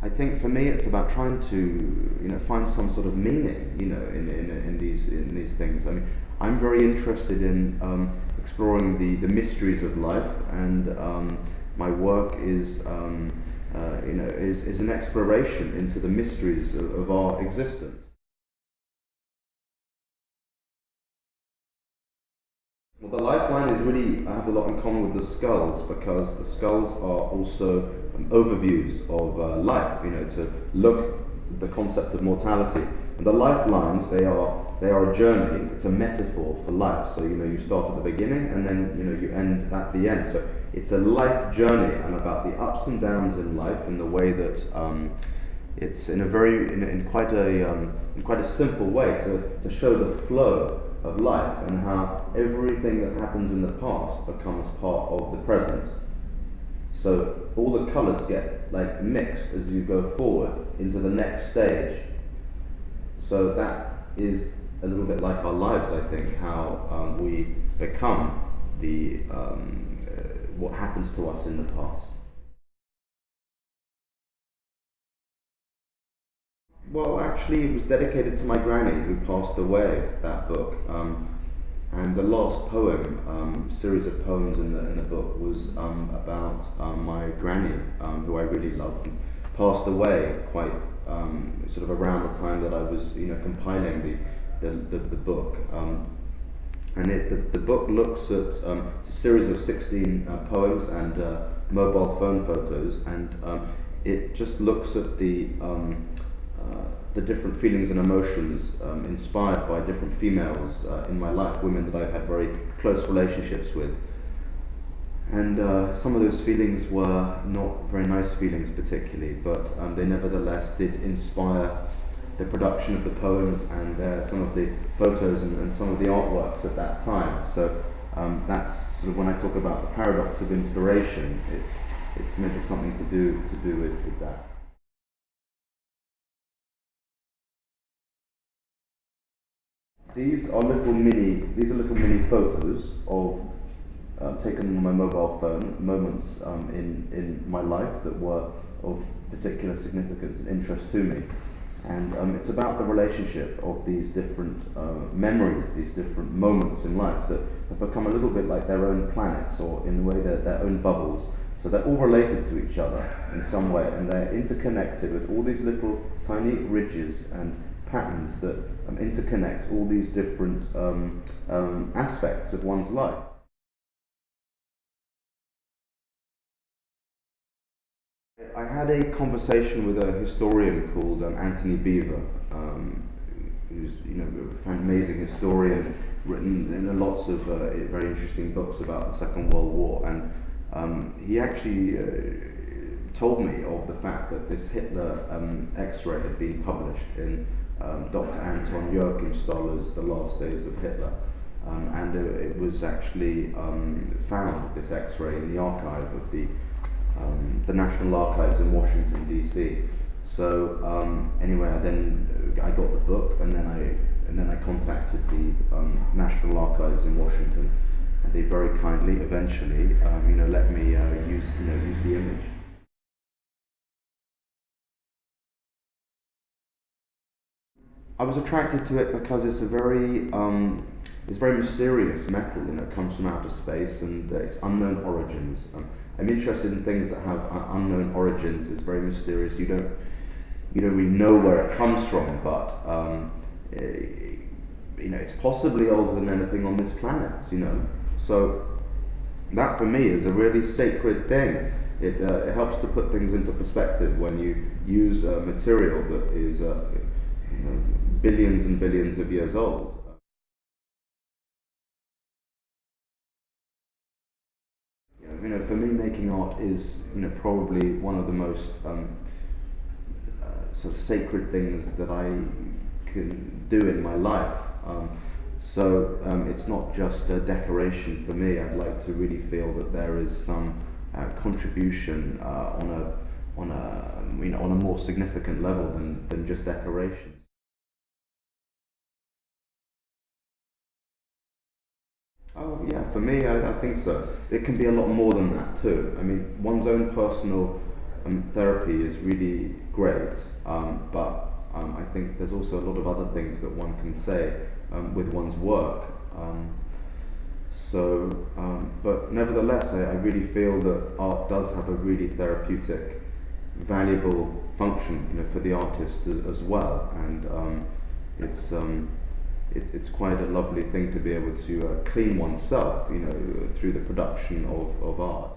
I think for me it's about trying to find some sort of meaning in these things. I mean, I'm very interested in exploring the mysteries of life, and my work is is an exploration into the mysteries of our existence. Well, the lifeline has a lot in common with the skulls, because the skulls are also overviews of life. To look at the concept of mortality, and the lifelines, they are a journey. It's a metaphor for life. So you start at the beginning, and then you end at the end. So it's a life journey, and about the ups and downs in life, in the way that it's in quite a simple way to show the flow of life, and how everything that happens in the past becomes part of the present. So all the colours get mixed as you go forward into the next stage. So that is a little bit like our lives, I think, how we become what happens to us in the past. Well, actually, it was dedicated to my granny, who passed away, that book. And the last poem, series of poems in the book, was about my granny, who I really loved, and passed away quite sort of around the time that I was compiling the book. And the book looks at it's a series of 16 poems and mobile phone photos, and it just looks at the different feelings and emotions inspired by different females in my life, women that I've had very close relationships with. And some of those feelings were not very nice feelings particularly, but they nevertheless did inspire the production of the poems and some of the photos and some of the artworks at that time. So that's sort of when I talk about the paradox of inspiration. It's maybe something to do with that. These are little mini photos of taken on my mobile phone, moments in my life that were of particular significance and interest to me. And it's about the relationship of these different memories, these different moments in life that have become a little bit like their own planets, or in a way they're their own bubbles. So they're all related to each other in some way, and they're interconnected with all these little tiny ridges and patterns that interconnect all these different aspects of one's life. I had a conversation with a historian called Anthony Beaver, who's an amazing historian, written lots of very interesting books about the Second World War, and he actually told me of the fact that this Hitler X-ray had been published in Dr. Anton Joachim Stoller's The Last Days of Hitler, and it was actually found, this X-ray, in the archive of the National Archives in Washington D.C. So anyway, I got the book, and then I contacted the National Archives in Washington, and they very kindly, eventually, let me use the image. I was attracted to it because it's very mysterious metal. It comes from outer space, and it's unknown origins. I'm interested in things that have unknown origins. It's very mysterious. You don't really know where it comes from, but it's possibly older than anything on this planet. So that for me is a really sacred thing. It helps to put things into perspective when you use material that is billions and billions of years old. For me, making art is probably one of the most sort of sacred things that I can do in my life. So it's not just a decoration for me. I'd like to really feel that there is some contribution on a more significant level than just decoration. Oh yeah, for me, I think so. It can be a lot more than that too. I mean, one's own personal therapy is really great, but I think there's also a lot of other things that one can say with one's work. But nevertheless, I really feel that art does have a really therapeutic, valuable function, for the artist as well, and it's quite a lovely thing to be able to clean oneself, through the production of art.